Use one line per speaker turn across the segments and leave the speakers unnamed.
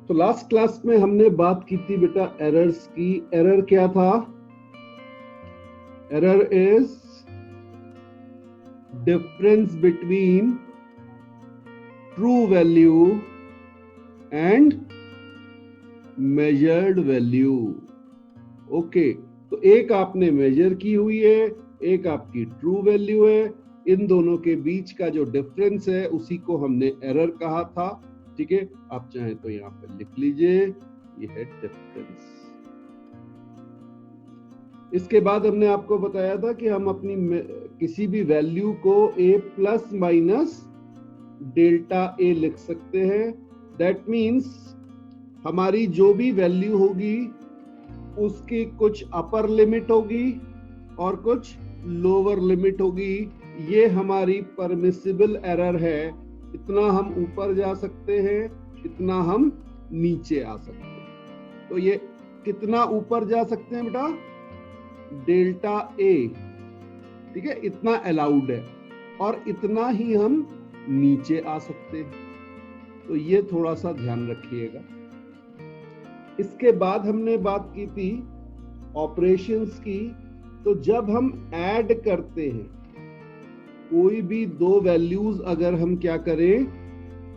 तो last class में हमने बात की थी बेटा एरर्स की। एरर क्या था? Error is difference between true value and measured value. Okay, तो एक आपने मेजर की हुई है, एक आपकी ट्रू वैल्यू है। इन दोनों के बीच का जो डिफरेंस है उसी को हमने एरर कहा था। ठीक है, आप चाहें तो यहां पर लिख लीजिए, ये है डिफरेंस। इसके बाद हमने आपको बताया था कि हम अपनी किसी भी वैल्यू को a plus minus delta a लिख सकते हैं। दैट मीन्स हमारी जो भी वैल्यू होगी उसकी कुछ अपर लिमिट होगी और कुछ लोअर लिमिट होगी। ये हमारी परमिसिबल एरर है। इतना हम ऊपर जा सकते हैं, इतना हम नीचे आ सकते हैं। तो ये कितना ऊपर जा सकते हैं बेटा? डेल्टा ए, ठीक है, इतना अलाउड है, और इतना ही हम नीचे आ सकते हैं। तो ये थोड़ा सा ध्यान रखिएगा। इसके बाद हमने बात की थी ऑपरेशंस की। तो जब हम ऐड करते हैं कोई भी दो वैल्यूज, अगर हम क्या करें,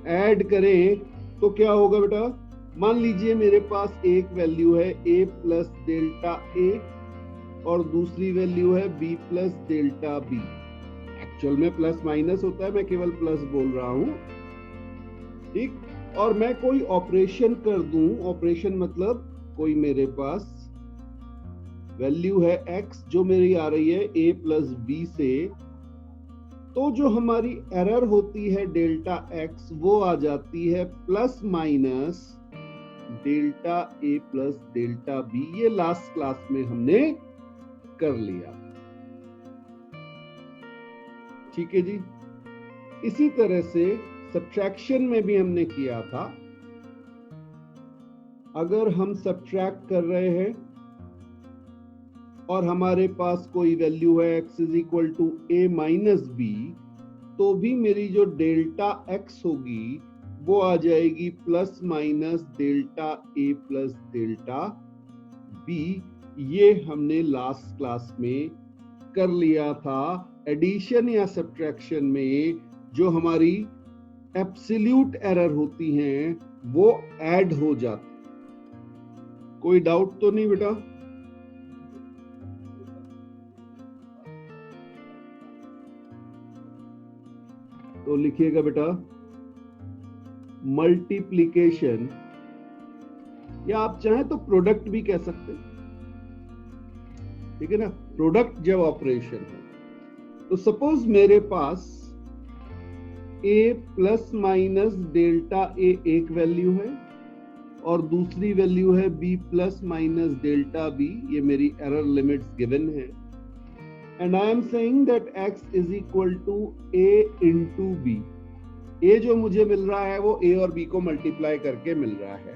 ऐड करें, तो क्या होगा बेटा? मान लीजिए मेरे पास एक वैल्यू है a प्लस डेल्टा a और दूसरी वैल्यू है b plus delta b। Actual में प्लस माइनस होता है, मैं केवल प्लस बोल रहा हूं, ठीक। और मैं कोई ऑपरेशन कर दूं, ऑपरेशन मतलब कोई मेरे पास वैल्यू है x जो मेरी आ रही है a प्लस b से, तो जो हमारी एरर होती है डेल्टा x वो आ जाती है plus minus delta a plus delta b। ये लास्ट क्लास में हमने कर लिया, ठीक है जी। इसी तरह से सब्ट्रैक्शन में भी हमने किया था। अगर हम सब्ट्रैक्ट कर रहे हैं और हमारे पास कोई वैल्यू है x is equal to a minus B, तो भी मेरी जो डेल्टा x होगी वो आ जाएगी plus minus delta a plus delta b। ये हमने लास्ट क्लास में कर लिया था। एडिशन या सब्ट्रैक्शन में जो हमारी एब्सोल्यूट एरर होती हैं वो ऐड हो जाती। कोई डाउट तो नहीं बेटा? तो लिखिएगा बेटा मल्टीप्लिकेशन, या आप चाहें तो प्रोडक्ट भी कह सकते हैं, ठीक है ना। प्रोडक्ट जब ऑपरेशन है तो सपोज मेरे पास a plus minus delta a एक वैल्यू है और दूसरी वैल्यू है b plus minus delta b। ये मेरी एरर लिमिट्स गिवन है, and I am saying that x is equal to a into b। a जो मुझे मिल रहा है वो a और b को मल्टीप्लाई करके मिल रहा है।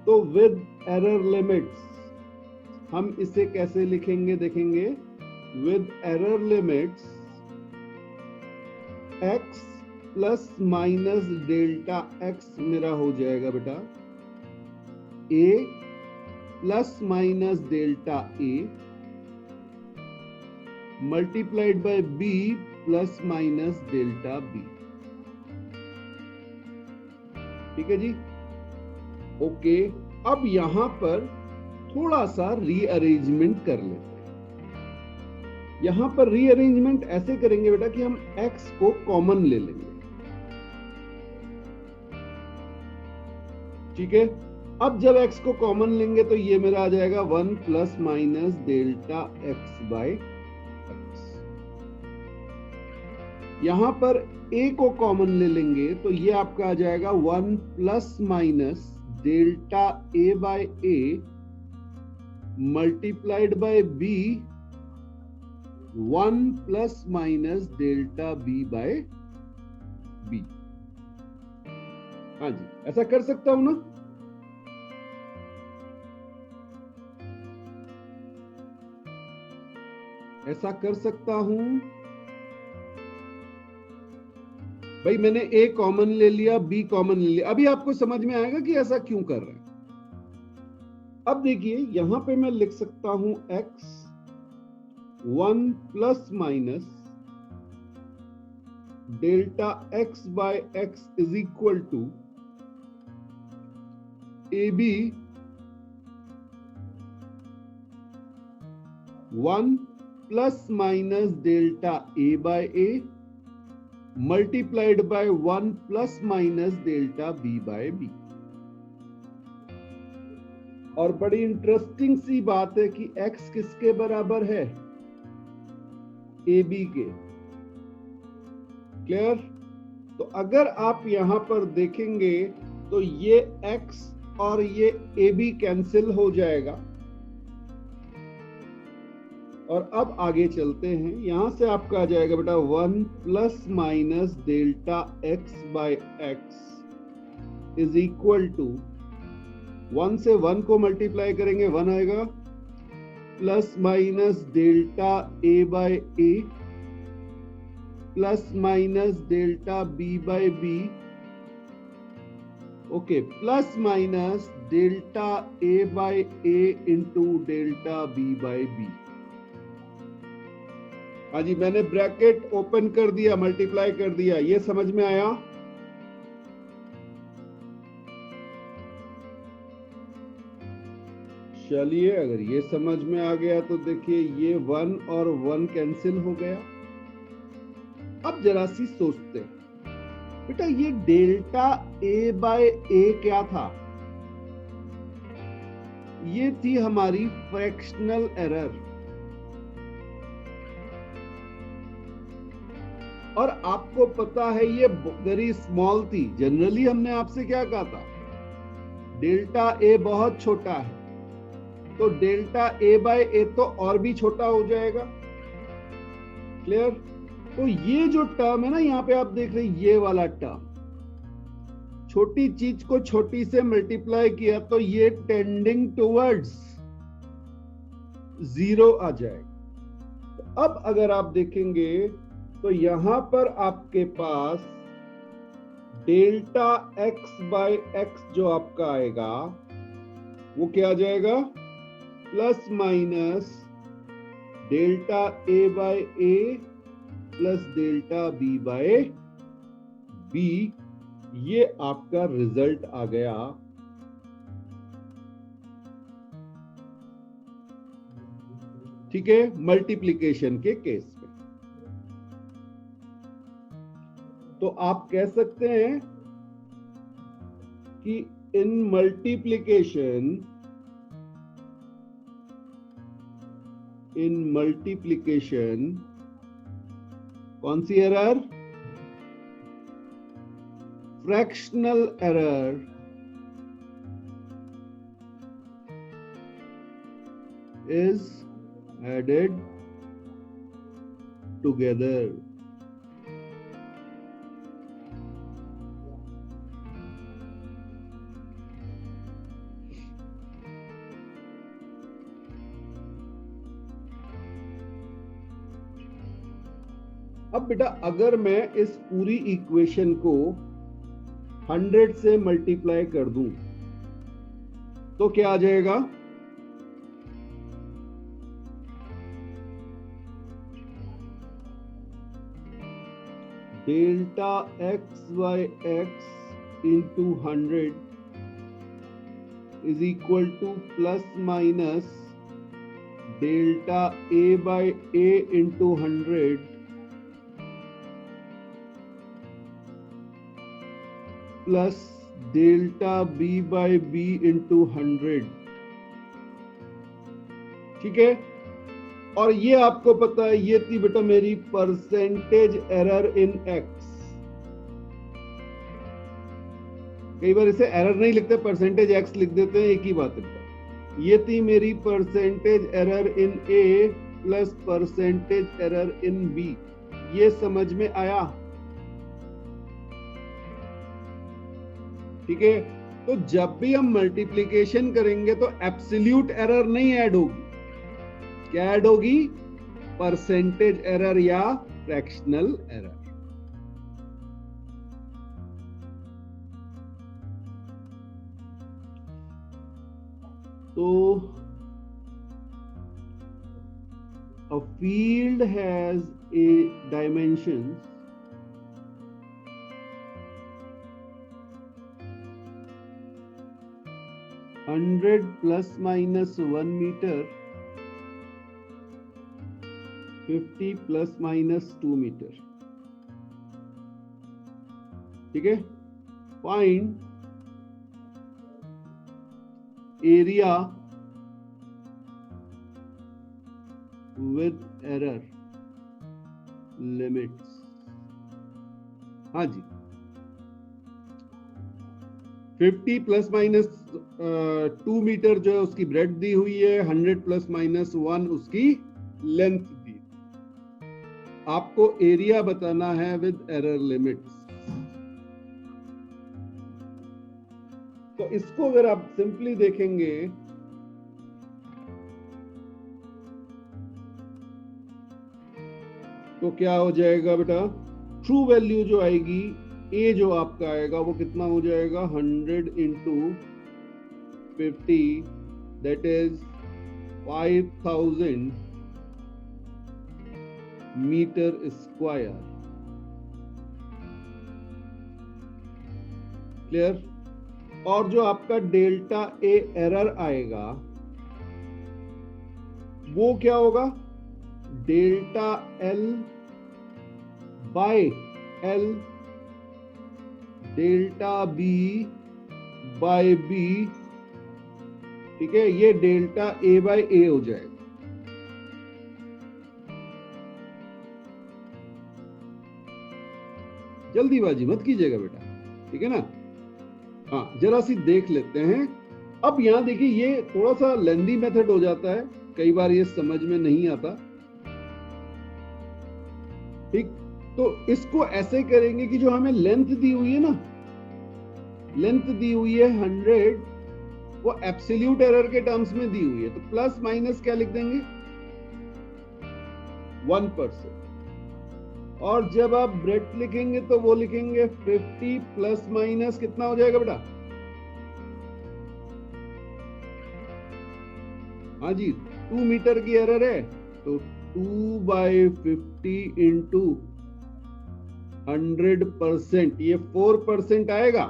तो विद एरर लिमिट्स हम इसे कैसे लिखेंगे, देखेंगे। With error limits x plus minus delta x मेरा हो जाएगा बेटा a plus minus delta a multiplied by b plus minus delta b। ठीक है जी, ओके। अब यहां पर थोड़ा सा रीअरेंजमेंट कर लेते हैं। यहां पर रीअरेंजमेंट ऐसे करेंगे बेटा कि हम x को कॉमन ले लेंगे, ठीक है। अब जब x को कॉमन लेंगे तो ये मेरा आ जाएगा 1 plus minus delta x by x। यहां पर a को कॉमन ले लेंगे तो ये आपका आ जाएगा 1 plus minus delta a by a multiplied by b 1 plus minus delta b by b। हाँ जी, ऐसा कर सकता हूं ना? ऐसा कर सकता हूं। भाई मैंने ए कॉमन ले लिया, बी कॉमन ले लिया, अभी आपको समझ में आएगा कि ऐसा क्यों कर रहे हैं। अब देखिए यहां पे मैं लिख सकता हूं x 1 plus minus delta x by x is equal to A B 1 plus minus delta A by A multiplied by 1 plus minus delta B by B. और बड़ी इंटरेस्टिंग सी बात है कि x किसके बराबर है, ए बी के। क्लियर? तो अगर आप यहां पर देखेंगे तो ये x और ये ए बी कैंसिल हो जाएगा। और अब आगे चलते हैं, यहां से आपका आ जाएगा बेटा 1 plus minus delta x by x is equal to 1 से 1 को मल्टीप्लाई करेंगे 1 आएगा, plus minus delta a by a plus minus delta b by b, okay, plus minus delta a by a into delta b by b। हाँ जी, मैंने bracket open कर दिया, multiply कर दिया, ये समझ में आया? चलिए, अगर ये समझ में आ गया तो देखिए ये 1 और 1 कैंसिल हो गया। अब जरा सी सोचते हैं बेटा, ये डेल्टा ए बाय ए क्या था? ये थी हमारी फ्रैक्शनल एरर। और आपको पता है ये वेरी स्मॉल थी। जनरली हमने आपसे क्या कहा था, डेल्टा ए बहुत छोटा है, तो डेल्टा ए बाय ए तो और भी छोटा हो जाएगा। क्लियर? तो ये जो टर्म है ना, यहां पे आप देख रहे हैं ये वाला टर्म, छोटी चीज को छोटी से मल्टीप्लाई किया तो ये टेंडिंग टुवर्ड्स 0 आ जाएगा। तो अब अगर आप देखेंगे तो यहां पर आपके पास डेल्टा x बाय x जो आपका आएगा वो क्या आ जाएगा, plus minus delta a by a plus delta b by b। ये आपका रिजल्ट आ गया। ठीक है, मल्टीप्लिकेशन के केस में। तो आप कह सकते हैं कि इन मल्टीप्लिकेशन कौन सी error, fractional error is added together। अब बेटा अगर मैं इस पूरी इक्वेशन को 100 से मल्टीप्लाई कर दूं तो क्या आ जाएगा, delta x by x into 100 is equal to plus minus delta a by a into 100 plus delta b by b into 100। ठीक है, और ये आपको पता है ये थी बेटा मेरी परसेंटेज एरर इन x। कई बार इसे एरर नहीं लिखते, परसेंटेज x लिख देते हैं, एक ही बात है। ये थी मेरी percentage error in a plus percentage error in b। ये समझ में आया? ठीक है, तो जब भी हम मल्टीप्लिकेशन करेंगे तो एब्सोल्यूट एरर नहीं ऐड होगी। क्या ऐड होगी? परसेंटेज एरर या फ्रैक्शनल एरर। तो a field has a dimensions (100 ± 1 meter, 50 ± 2 meter. ठीक है. Find area with error limits. हाँ जी, 50 ± 2 मीटर जो है उसकी ब्रेड दी हुई है, 100 ± 1 उसकी लेंथ दी. आपको एरिया बताना है विद एरर लिमिट्स. तो इसको अगर आप सिंपली देखेंगे तो क्या हो जाएगा बेटा, ट्रू वैल्यू जो आएगी, ए जो आपका आएगा वो कितना हो जाएगा, 100 × 50, that is 5000 metre square. Clear. और जो आपका डेल्टा ए एरर आएगा वो क्या होगा, delta L by L delta B by B. ठीक है, ये डेल्टा ए बाय ए हो जाएगा. जल्दीबाजी मत कीजिएगा बेटा, ठीक है ना. हाँ, जरा सी देख लेते हैं. अब यहां देखिए, ये थोड़ा सा लेंदी मेथड हो जाता है, कई बार ये समझ में नहीं आता. ठीक, तो इसको ऐसे करेंगे कि जो हमें लेंथ दी हुई है ना, लेंथ दी हुई है 100, वो एब्सोल्यूट एरर के टर्म्स में दी हुई है, तो प्लस माइनस क्या लिख देंगे, 1%. और जब आप ब्रेड लिखेंगे तो वो लिखेंगे 50 ± कितना हो जाएगा बेटा, हाँ जी, 2 मीटर की एरर है तो 2/50 × 100%, ये 4% आएगा.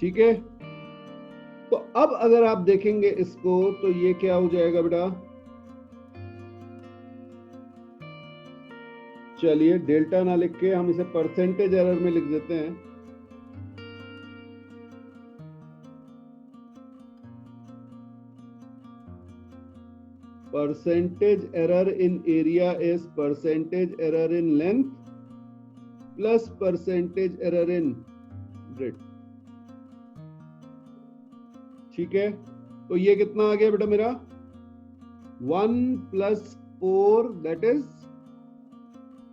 ठीक है. तो अब अगर आप देखेंगे इसको तो ये क्या हो जाएगा बेटा, चलिए डेल्टा ना लिख के हम इसे परसेंटेज एरर में लिख देते हैं. Percentage error in area is percentage error in length plus percentage error in bread. ठीक है, तो ये कितना आ गया बेटा मेरा, 1 + 4, दैट इज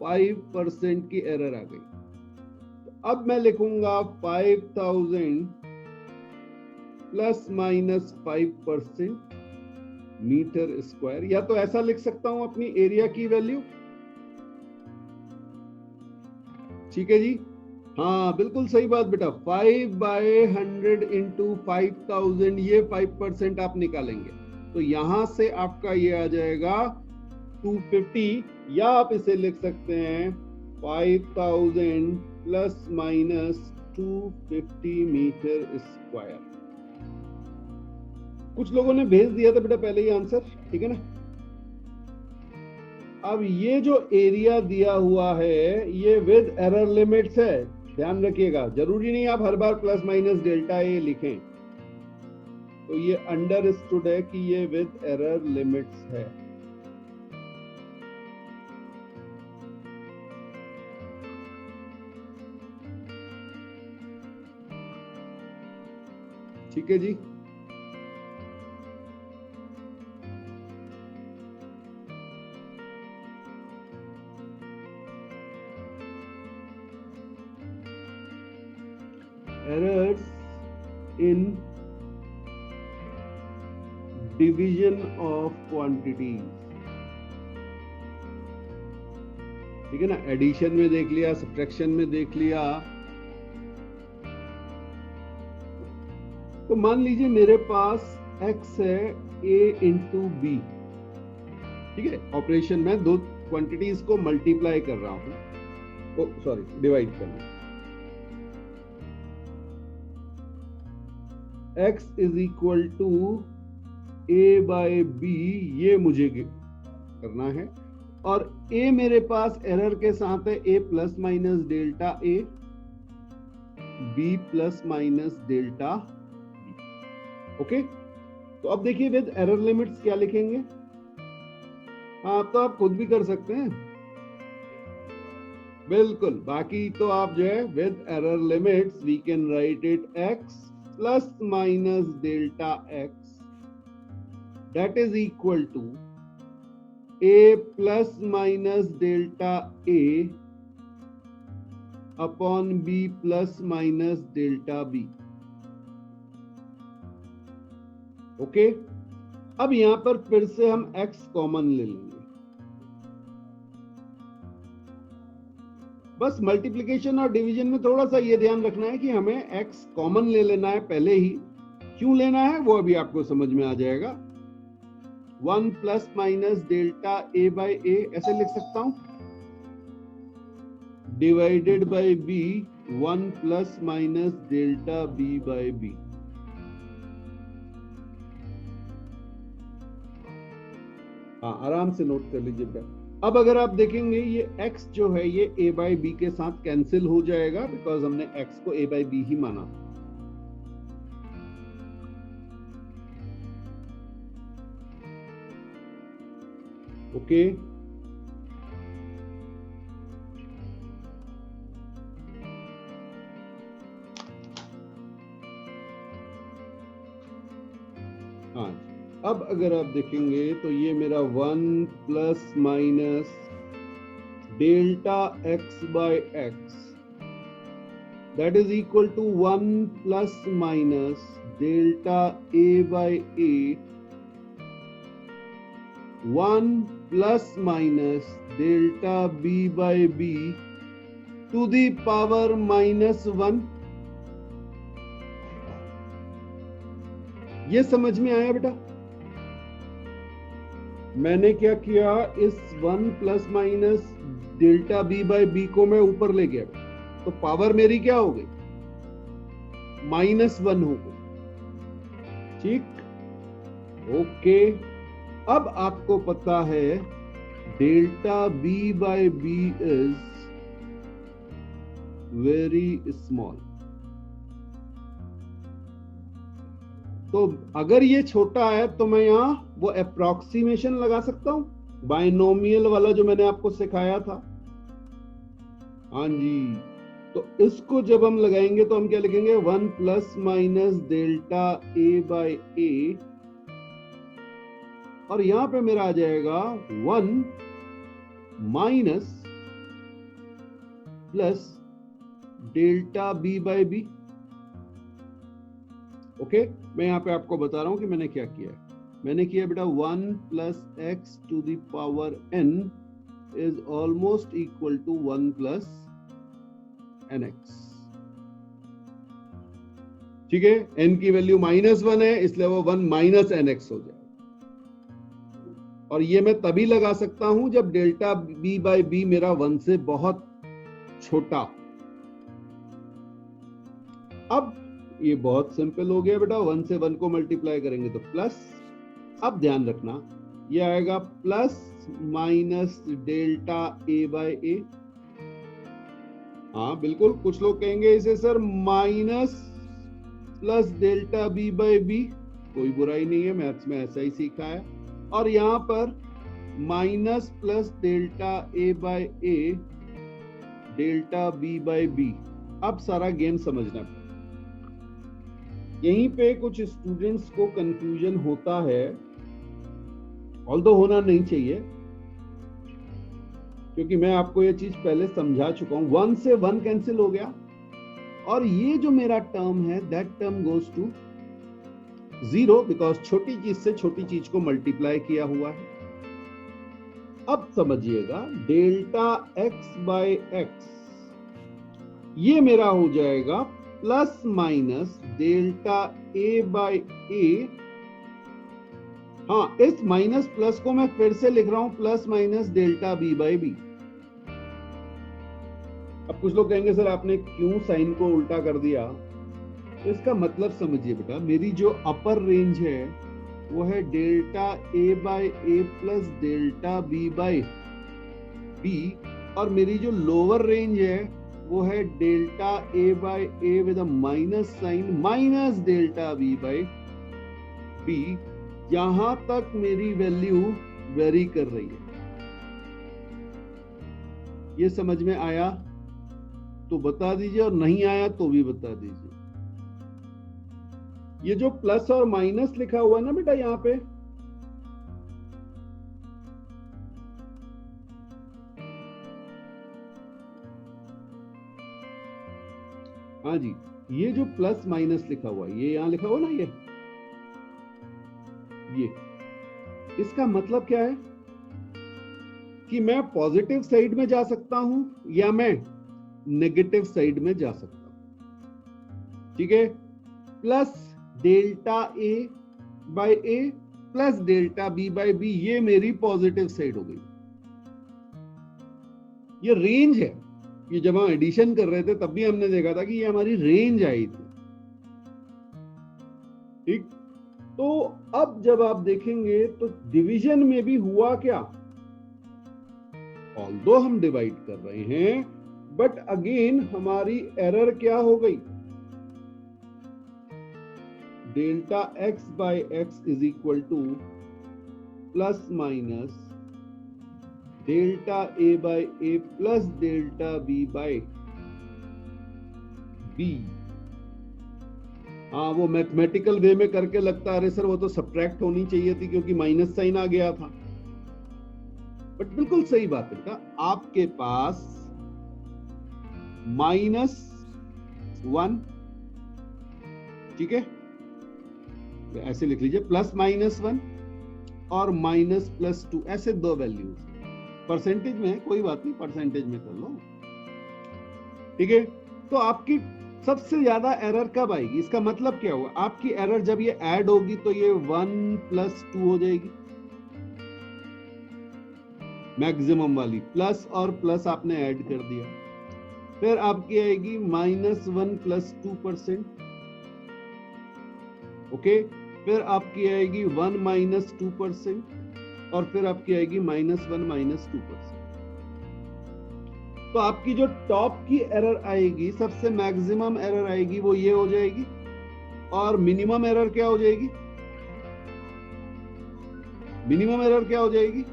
5% की एरर आ गई. तो अब मैं लिखूंगा 5000 ± 5% मीटर स्क्वायर, या तो ऐसा लिख सकता हूं अपनी एरिया की वैल्यू. ठीक है जी, हाँ बिल्कुल सही बात बेटा. 5/100 × 5000, ये 5% आप निकालेंगे तो यहां से आपका ये आ जाएगा 250, या आप इसे लिख सकते हैं 5000 ± 250 मीटर स्क्वायर. कुछ लोगों ने भेज दिया था बेटा पहले ही आंसर, ठीक है ना. अब ये जो एरिया दिया हुआ है ये विद एरर लिमिट्स है, ध्यान रखिएगा. जरूरी नहीं आप हर बार प्लस माइनस डेल्टा ए लिखें, तो ये अंडरस्टूड है कि ये विद एरर लिमिट्स है. ठीक है जी. Errors in division of quantities. ठीक है ना, एडिशन में देख लिया, सब्ट्रैक्शन में देख लिया, मान लीजिए मेरे पास x है a इंटू बी, ठीक है। ऑपरेशन में दो क्वांटिटीज को मल्टीप्लाई कर रहा हूं, सॉरी डिवाइड करना। x is equal to a by B, ये मुझे करना है। और a मेरे पास एरर के साथ है a plus minus delta a, b plus minus delta b। Okay, तो अब देखिए विद एरर लिमिट्स क्या लिखेंगे। हाँ, तो आप खुद भी कर सकते हैं, बिल्कुल। बाकी तो आप जो है with error limits we can write it x plus minus delta x that is equal to a plus minus delta a upon b plus minus delta b। Okay, अब यहां पर फिर से हम x कॉमन ले लेंगे। बस मल्टीप्लिकेशन और डिवीजन में थोड़ा सा ये ध्यान रखना है कि हमें x कॉमन ले लेना है पहले ही। क्यों लेना है वो अभी आपको समझ में आ जाएगा। 1 plus minus delta a by a ऐसे लिख सकता हूं, divided by b 1 plus minus delta b by b। हाँ, आराम से नोट कर लीजिए बेटा। अब अगर आप देखेंगे ये x जो है ये a बाई बी के साथ कैंसिल हो जाएगा, बिकॉज हमने x को a बाई बी ही माना। ओके, हाँ, अब अगर आप देखेंगे तो ये मेरा 1 plus minus delta x by X that is equal to 1 plus minus delta a by A 1 plus minus delta b by b to the power -1। ये समझ में आया बेटा? मैंने क्या किया, इस 1 plus minus delta b by B को मैं ऊपर ले गया, तो पावर मेरी क्या हो गई, -1 हो गई। ठीक, ओके। अब आपको पता है delta b by B is very small. तो अगर ये छोटा है तो मैं यहां वो अप्रोक्सीमेशन लगा सकता हूं, बाइनोमियल वाला जो मैंने आपको सिखाया था। हाँ जी, तो इसको जब हम लगाएंगे तो हम क्या लिखेंगे, 1 plus minus delta a by a, और यहां पे मेरा आ जाएगा 1 minus plus delta b by b. Okay, मैं यहां पे आपको बता रहा हूं कि मैंने क्या किया है। मैंने किया बेटा 1 plus X to the power n is almost equal to 1 प्लस nx। ठीक है, n की वैल्यू -1 है, इसलिए वो 1 माइनस nx हो जाए। और ये मैं तभी लगा सकता हूं जब डेल्टा b बाय बी मेरा 1 से बहुत छोटा। अब ये बहुत सिंपल हो गया बेटा, 1 से 1 को मल्टीप्लाई करेंगे तो प्लस। अब ध्यान रखना ये आएगा plus minus delta a by a. हाँ बिल्कुल, कुछ लोग कहेंगे इसे sir minus plus delta b by b, कोई बुराई नहीं है, मैथ्स में ऐसा ही सीखा है। और यहां पर minus plus delta a by a delta b by b. अब सारा गेम समझना। यहीं पे कुछ स्टूडेंट्स को कंफ्यूजन होता है, ऑल्दो होना नहीं चाहिए, क्योंकि मैं आपको ये चीज पहले समझा चुका हूं। 1 से 1 कैंसिल हो गया, और ये जो मेरा टर्म है that term goes to 0, because छोटी चीज से छोटी चीज को मल्टीप्लाई किया हुआ है। अब समझिएगा डेल्टा x बाय एक्स ये मेरा हो जाएगा plus minus delta A by a. हाँ, इस माइनस प्लस को मैं फिर से लिख रहा हूं plus minus delta B by b. अब कुछ लोग कहेंगे सर आपने क्यों साइन को उल्टा कर दिया? तो इसका मतलब समझिए बेटा, मेरी जो अपर रेंज है वो है delta A by a plus delta B by B, और मेरी जो लोअर रेंज है वो है delta A by a with a minus sign minus delta B by b. यहां तक मेरी वैल्यू वेरी कर रही है। ये समझ में आया तो बता दीजिए, और नहीं आया तो भी बता दीजिए। ये जो प्लस और माइनस लिखा हुआ है ना बेटा यहां पे, हाँ जी, ये जो प्लस माइनस लिखा हुआ है, ये यहां लिखा हुआ ना, ये इसका मतलब क्या है कि मैं पॉजिटिव साइड में जा सकता हूं या मैं नेगेटिव साइड में जा सकता हूं। ठीक है, plus delta A by a plus delta B by B, ये मेरी पॉजिटिव साइड हो गई। ये रेंज है, ये जब हम एडिशन कर रहे थे तब भी हमने देखा था कि ये हमारी रेंज आई थी। ठीक, तो अब जब आप देखेंगे तो डिवीजन में भी हुआ क्या, ऑल्दो हम डिवाइड कर रहे हैं बट अगेन हमारी एरर क्या हो गई, delta x by x is equal to plus minus delta A by a plus delta B by b. हाँ, वो मैथमेटिकल वे में करके लगता है अरे सर वो तो सब्ट्रैक्ट होनी चाहिए थी क्योंकि माइनस साइन आ गया था, बट बिल्कुल सही बात है बेटा, आपके पास -1, ठीक है, ऐसे लिख लीजिए, +-1 और -+2, ऐसे दो वैल्यूज परसेंटेज में है, कोई बात नहीं, परसेंटेज में कर लो। ठीक है, तो आपकी सबसे ज्यादा एरर कब आएगी, इसका मतलब क्या हुआ, आपकी एरर जब ये ऐड होगी तो ये 1+2 हो जाएगी, मैक्सिमम वाली, प्लस और प्लस आपने ऐड कर दिया, फिर आपकी आएगी -1+2%, ओके, फिर आपकी आएगी 1 - 2%, और फिर आपकी आएगी -1 - 2%। तो आपकी जो टॉप की एरर आएगी, सबसे मैक्सिमम एरर आएगी, वो ये हो जाएगी, और मिनिमम एरर क्या हो जाएगी, मिनिमम एरर क्या हो जाएगी,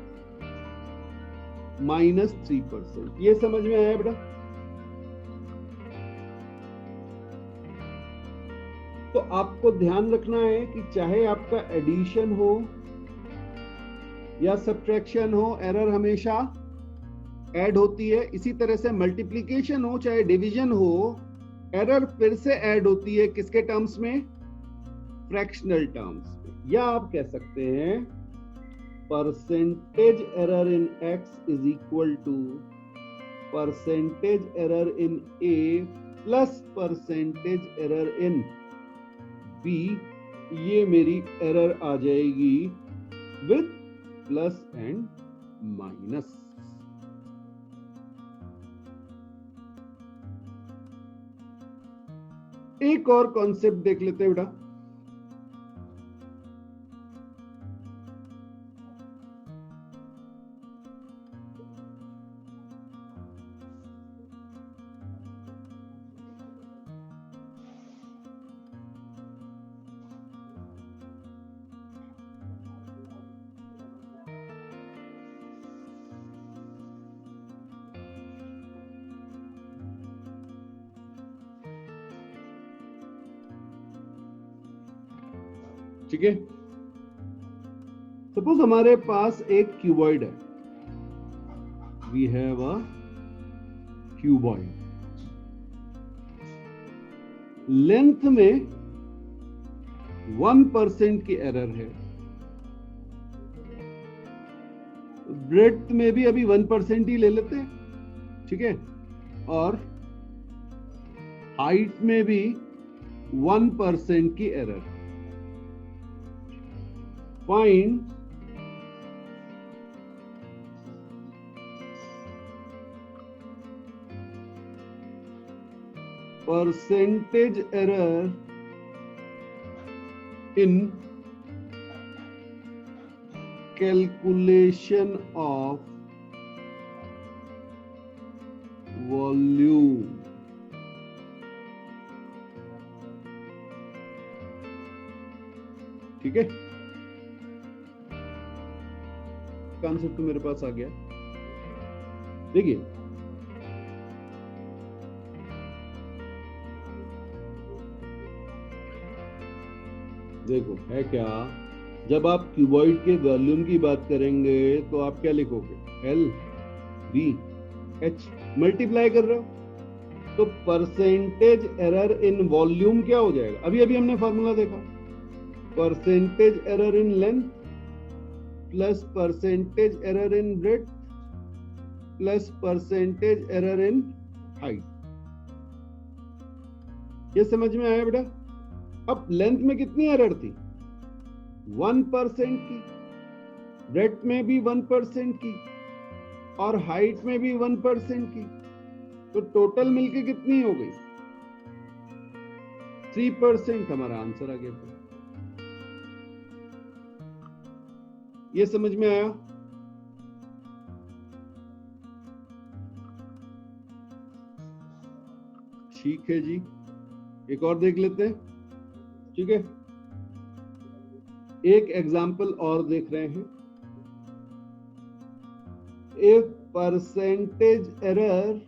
-3%। ये समझ में आया बेटा? तो आपको ध्यान रखना है कि चाहे आपका एडिशन हो या सब्ट्रैक्शन हो, एरर हमेशा ऐड होती है। इसी तरह से मल्टीप्लिकेशन हो चाहे डिवीजन हो, एरर फिर से ऐड होती है, किसके टर्म्स में, फ्रैक्शनल टर्म्स में। या आप कह सकते हैं percentage error in x is equal to percentage error in a plus percentage error in b। ये मेरी एरर आ जाएगी विद प्लस एंड माइनस। एक और कॉन्सेप्ट देख लेते हैं बेटा, ठीक है। सपोज हमारे पास एक क्यूबॉइड है, we have a cuboid, length में 1% की एरर है, ब्रेड्थ में भी अभी 1% ही ले लेते हैं, ठीक है, और हाइट में भी 1% की error. Find percentage error in calculation of volume। ठीक है, कॉन्सेप्ट मेरे पास आ गया। देखिए, देखो है क्या, जब आप क्यूबॉइड के वॉल्यूम की बात करेंगे तो आप क्या लिखोगे, एल वी एच मल्टीप्लाई कर रहे हो, तो परसेंटेज एरर इन वॉल्यूम क्या हो जाएगा, अभी अभी हमने फॉर्मूला देखा, percentage error in length plus percentage error in breadth plus percentage error in height. ये समझ में आया बेटा? अब लेंथ में कितनी एरर थी, 1% की, ब्रेड्थ में भी 1% की, और हाइट में भी 1% की, तो टोटल मिलके कितनी हो गई, 3%। हमारा आंसर आ गया। ये समझ में आया? ठीक है जी, एक और देख लेते हैं। ठीक है, एक एग्जाम्पल और देख रहे हैं। If percentage error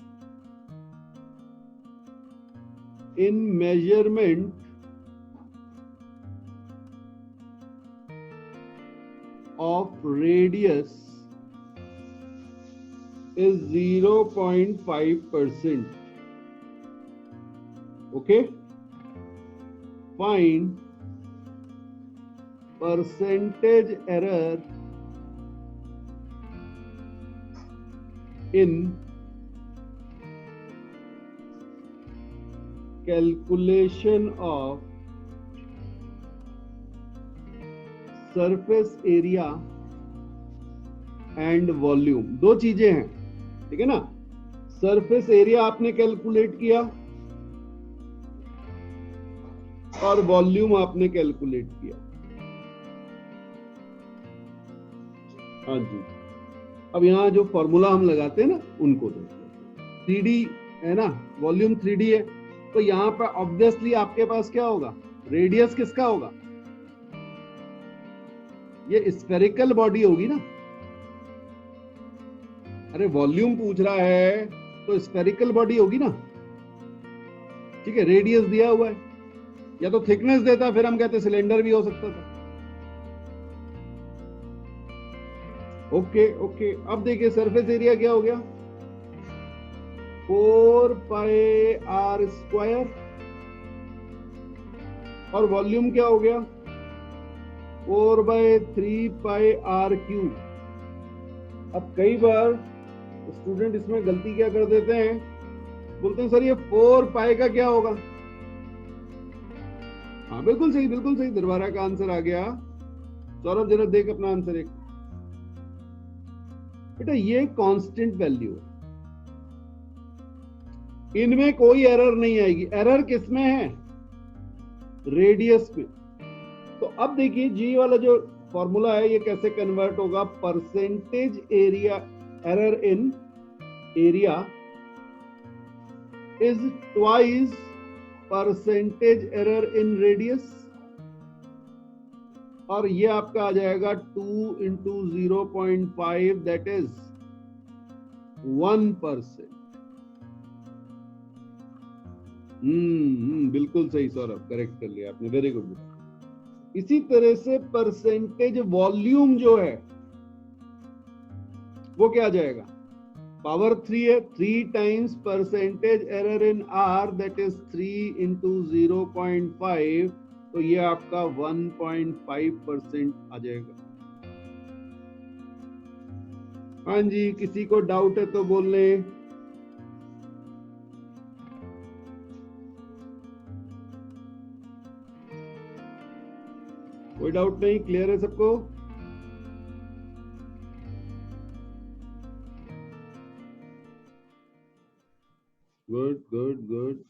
in measurement of radius is 0.5%. Okay, find percentage error in calculation of surface area and volume. दो चीजें हैं, ठीक है ना, सरफेस एरिया आपने कैलकुलेट किया और वॉल्यूम आपने कैलकुलेट किया। हाँ जी, अब यहां जो फॉर्मूला हम लगाते हैं ना उनको देखो, 3D है ना, वॉल्यूम 3D है, तो यहां पर ऑब्वियसली आपके पास क्या होगा, रेडियस किसका होगा, ये स्फेरिकल बॉडी होगी ना। अरे वॉल्यूम पूछ रहा है तो स्फेरिकल बॉडी होगी ना। ठीक है, रेडियस दिया हुआ है, या तो थिकनेस देता फिर हम कहते सिलेंडर भी हो सकता था। ओके ओके, अब देखिए सरफेस एरिया क्या हो गया, 4πr², और वॉल्यूम क्या हो गया, 4/3πr³। अब कई बार स्टूडेंट इसमें गलती क्या कर देते हैं, बोलते हैं सर ये 4π का क्या होगा। हाँ बिल्कुल सही, बिल्कुल सही, दरबारा का आंसर आ गया। सौरभ जरा देख अपना आंसर एक। बेटा ये कांस्टेंट वैल्यू है, इनमें कोई एरर नहीं आएगी। एरर किसमें है, रेडियस में। तो अब देखिए जी वाला जो फॉर्मूला है ये कैसे कन्वर्ट होगा, percentage area error in area is twice percentage error in radius, और ये आपका आ जाएगा 2 × 0.5 दैट इज 1%। बिल्कुल सही सौरभ, करेक्ट कर लिया आपने, वेरी गुड। इसी तरह से परसेंटेज वॉल्यूम जो है वो क्या आ जाएगा, पावर 3 है, 3 times percentage error in are that is 3 × 0.5, तो ये आपका 1.5% आ जाएगा। हाँ जी, किसी को डाउट है तो बोल लें। कोई डाउट नहीं, क्लियर है सबको? Good good good.